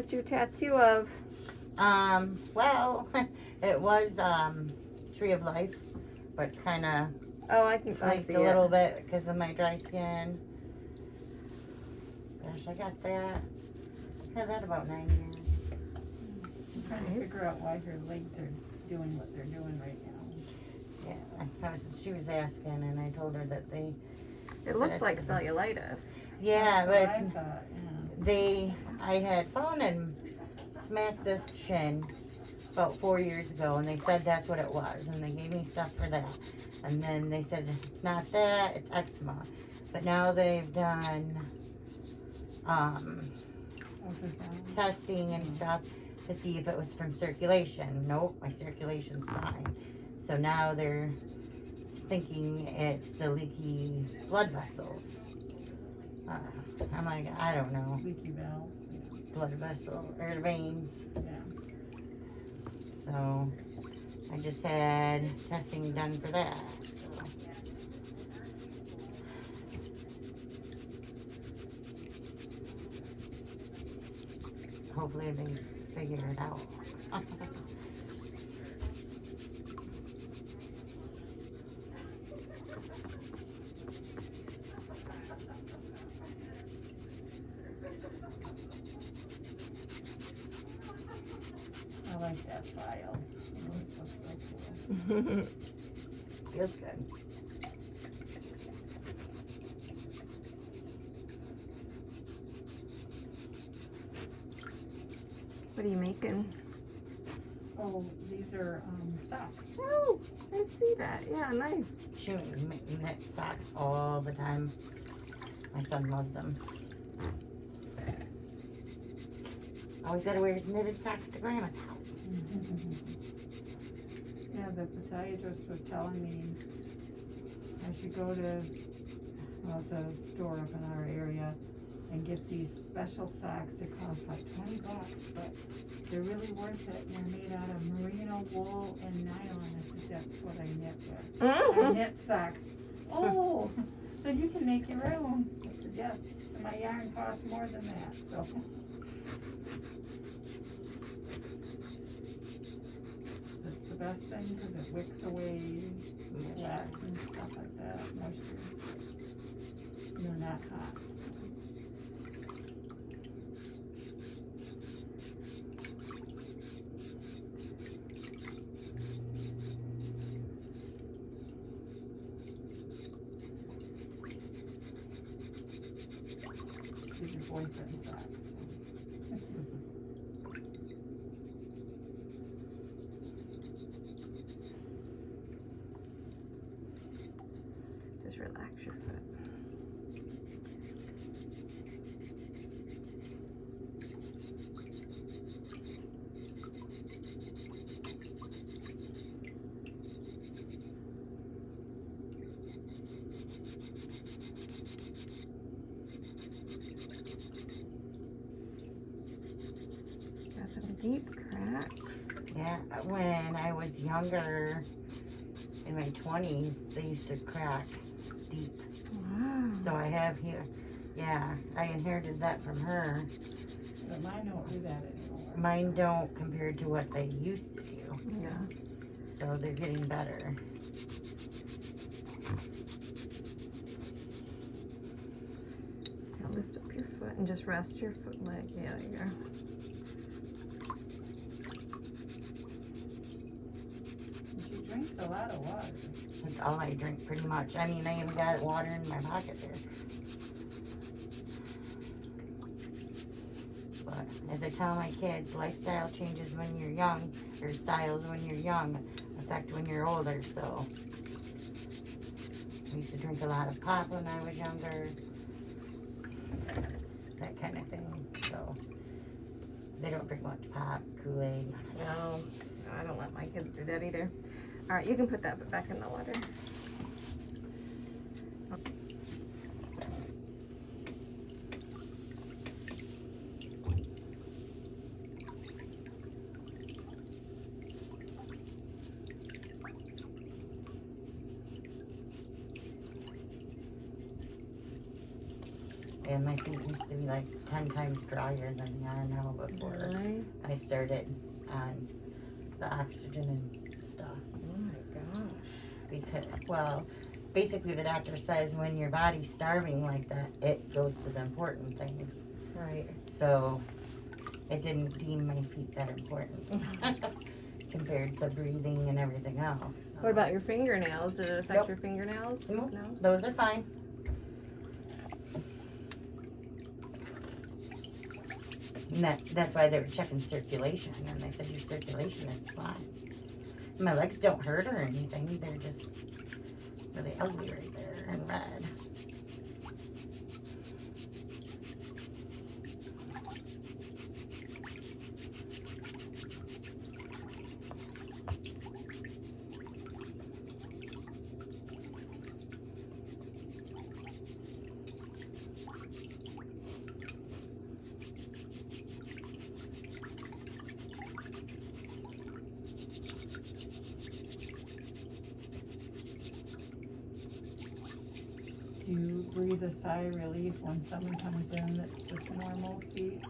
What's your tattoo of? Well, it was Tree of Life, but it's kind of Oh, I can flaked see a it. little bit because of my dry skin. Gosh, I got that. I had that about 9 years. I'm trying to figure out why her legs are doing what they're doing right now. Yeah, she was asking, and I told her that they. It looks like cellulitis. Yeah, That's but what I it's, thought, I had phoned and smacked this shin about 4 years ago, and they said that's what it was, and they gave me stuff for that. And then they said it's not that, it's eczema. But now they've done testing and stuff to see if it was from circulation. Nope, my circulation's fine. So now they're thinking it's the leaky blood vessels. I'm like, I don't know. Leaky valves. Blood vessel or veins. Yeah. So I just had testing done for that. So. Hopefully they figure it out. I like that file. It always looks so cool. Feels good. What are you making? Oh, these are socks. Oh, I see that. Yeah, nice. She knit socks all the time. My son loves them. Always gotta wear his knitted socks to Grandma's house. Yeah, the podiatrist was telling me I should go to, well, it's a store up in our area and get these special socks. They cost like $20, but they're really worth it. And they're made out of merino wool and nylon. I said, that's what I knit with. I knit socks. Oh, then you can make your own. I said, yes. And my yarn costs more than that, so. That's the best thing because it wicks away sweat and stuff like that, moisture. And they're not hot. These are boyfriend socks. Just relax your foot. Got some deep cracks. Yeah, when I was younger, in my 20s, they used to crack deep. Wow. So I have here, yeah, I inherited that from her. But mine don't do that anymore. Mine don't compared to what they used to do. Yeah. So they're getting better. Now lift up your foot and just rest your foot leg. Yeah, there you go. She drinks a lot of water. That's all I drink pretty much. I mean, I even got water in my pocket there. But as I tell my kids, lifestyle changes when you're young, or styles when you're young affect when you're older, so. I used to drink a lot of pop when I was younger. That kind of thing, so. They don't drink much pop, Kool-Aid. No, I don't let my kids do that either. All right, you can put that back in the water. and my feet used to be like 10 times drier than they are now before Really? I started on the oxygen and stuff. Oh my gosh. Because, well, basically the doctor says when your body's starving like that, it goes to the important things. Right. So it didn't deem my feet that important compared to breathing and everything else. So. What about your fingernails? Did it affect Nope. your fingernails? Nope. No? Those are fine. And that's why they were checking circulation, and they said your circulation is fine. My legs don't hurt or anything, they're just really ugly right there and red. Do you breathe a sigh of relief when someone comes in that's just normal feet?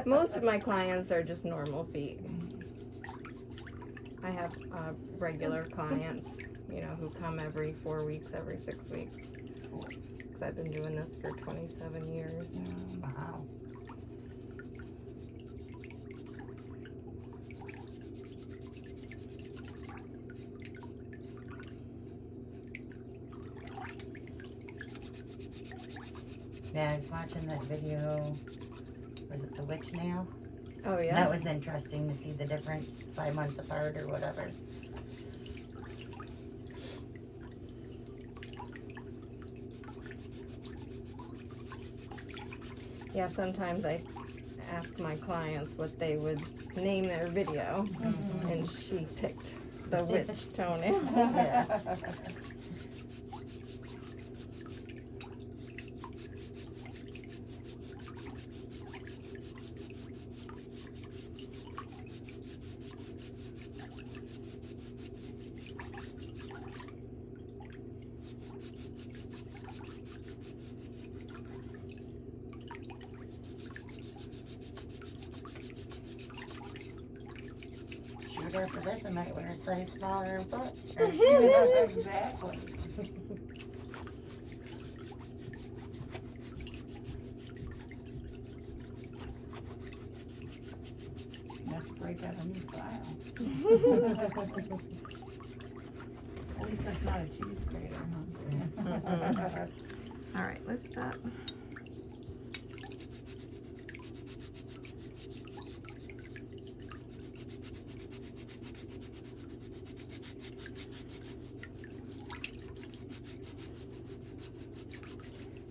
Most of my clients are just normal feet. I have regular clients, you know, who come every 4 weeks, every 6 weeks. Because I've been doing this for 27 years. Wow. Yeah, I was watching that video. Was it the witch nail? Oh yeah? That was interesting to see the difference 5 months apart or whatever. Yeah, sometimes I ask my clients what they would name their video, and she picked the witch toenail. Yeah. Shoot, after this, I might wear a size smaller foot. Exactly. You have to break out a new file. At least that's not a cheese grater, huh? All right, lift up.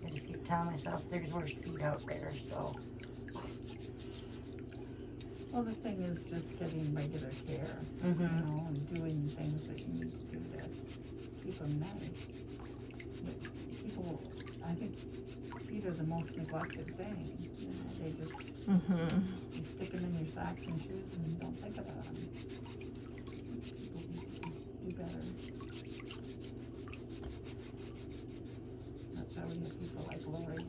I just keep telling myself there's worse feet out there, so. Well, the thing is just getting regular care, you know, and doing things that you need to do to keep them nice. But people, I think feet are the most neglected thing. You know, they just you stick them in your socks and shoes and don't think about them. People do better. That's how we have people like Lori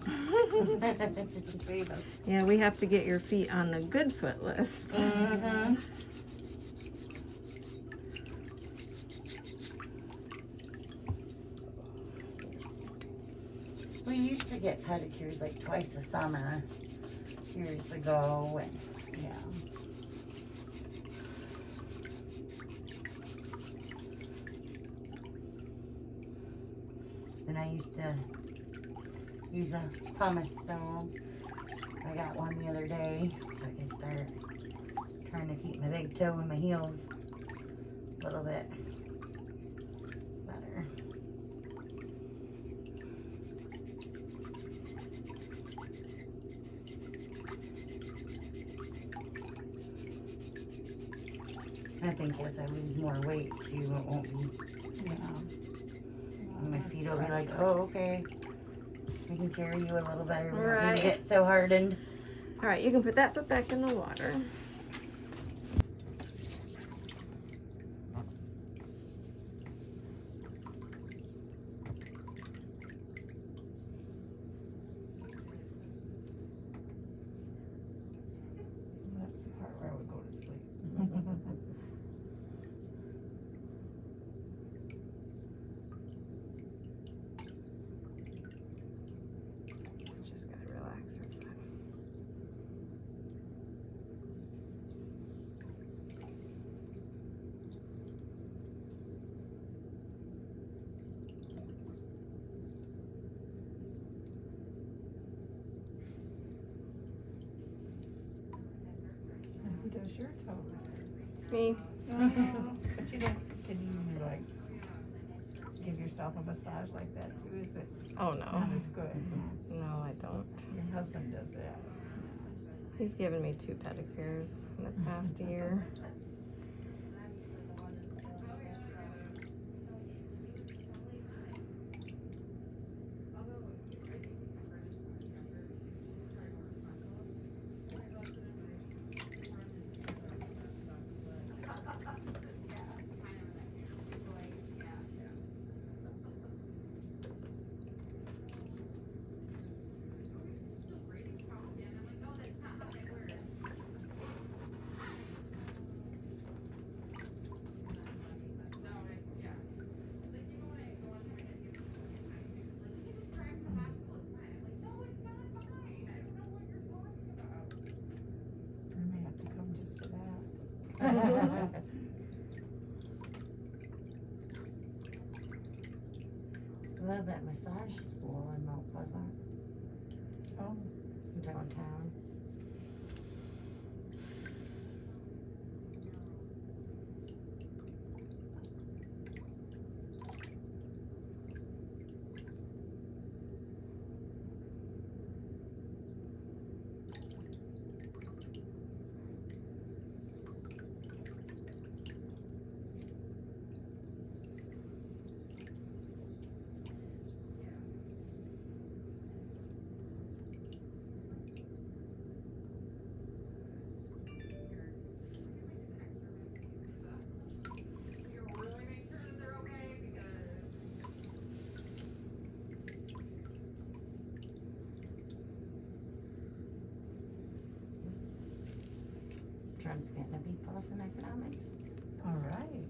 to save us. Yeah, we have to get your feet on the good foot list. We used to get pedicures like twice a summer years ago, and Yeah. then I used to use a pumice stone. I got one the other day, so I can start trying to keep my big toe and my heels a little bit better. I think as I lose more weight too, it won't be, Yeah. my feet will be like, oh, okay, I can carry you a little better. We don't need Right. to get so hardened. All right, you can put that foot back in the water. Me. But you don't, can you like give yourself a massage like that too? Is it Oh no. not as good? No, I don't. Your husband does that. He's given me 2 pedicures in the past year. I may have to come just for that. Love that massage school in Mount Pleasant, Oh, downtown. Trent's getting a B+ in economics. all right.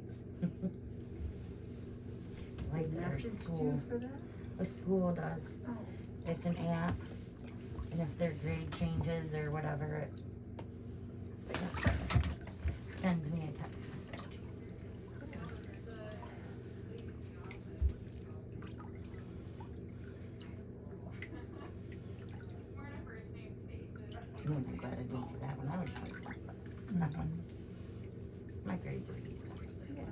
Like their Messaged school. you for that? The school does. Oh. It's an app, and if their grade changes or whatever, it sends me a text message. I'm glad I didn't do that when I was young. Mhm. My grades were decent. Yeah.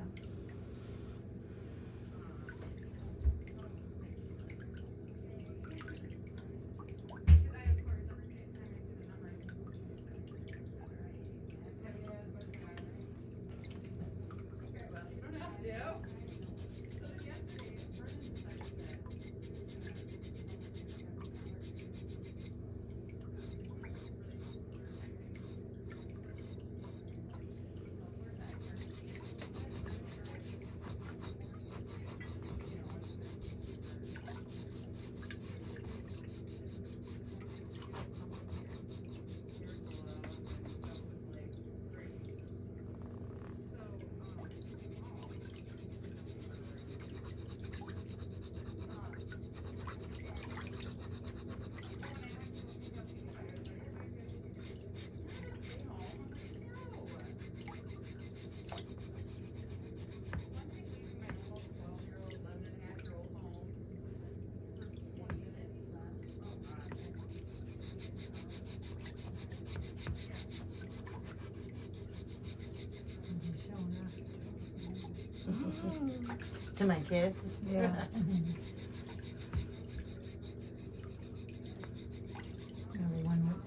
To my kids. Yeah.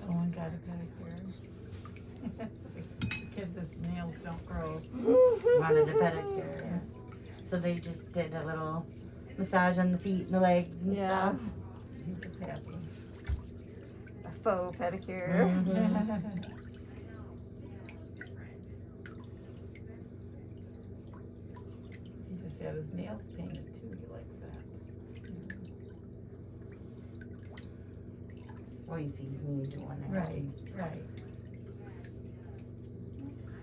Owen got a pedicure. The kid, his nails don't grow. Wanted a pedicure. Yeah. So they just did a little massage on the feet and the legs and Yeah. stuff. He was happy. A faux pedicure. Mhm. He just had his nails painted too. He likes that. Well, he sees me doing it. Right, right.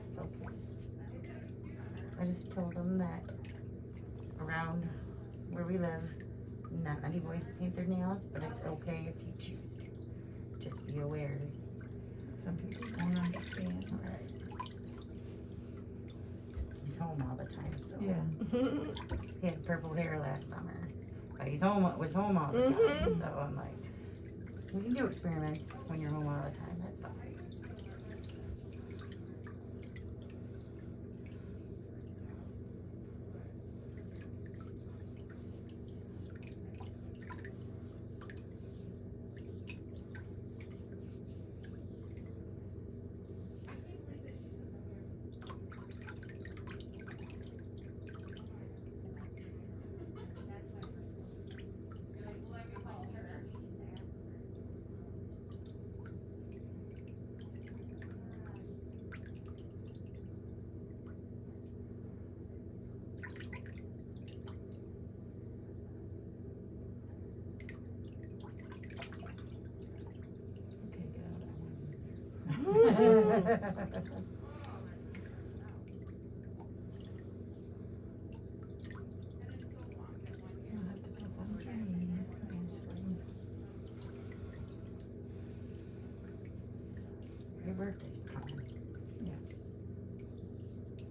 It's okay. I just told him that around where we live, not many boys paint their nails, but it's okay if you choose to. Just be aware. Some people don't understand. He's home all the time, so. Yeah. He had purple hair last summer, but he's home, was home all the time, Mhm. so I'm like, we can do experiments when you're home all the time, that's fine.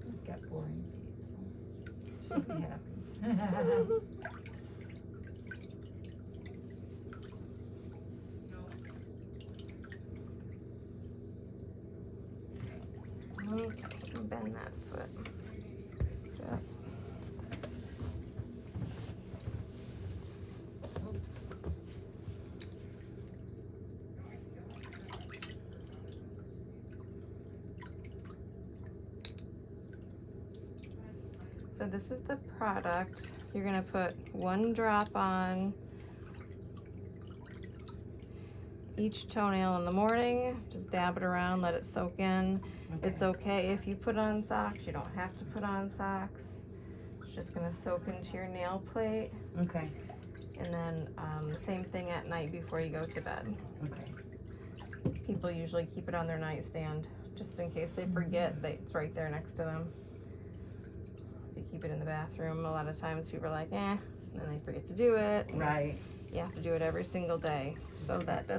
I've got boring feet, so she'd be happy. Okay, bend that foot. Up. So this is the product. You're gonna put 1 drop on each toenail in the morning. Just dab it around, let it soak in. It's okay if you put on socks. You don't have to put on socks. It's just gonna soak into your nail plate. Okay. And then the same thing at night before you go to bed. Okay. People usually keep it on their nightstand just in case they forget. It's right there next to them. If you keep it in the bathroom, a lot of times people are like, and then they forget to do it. Right. You have to do it every single day. So that does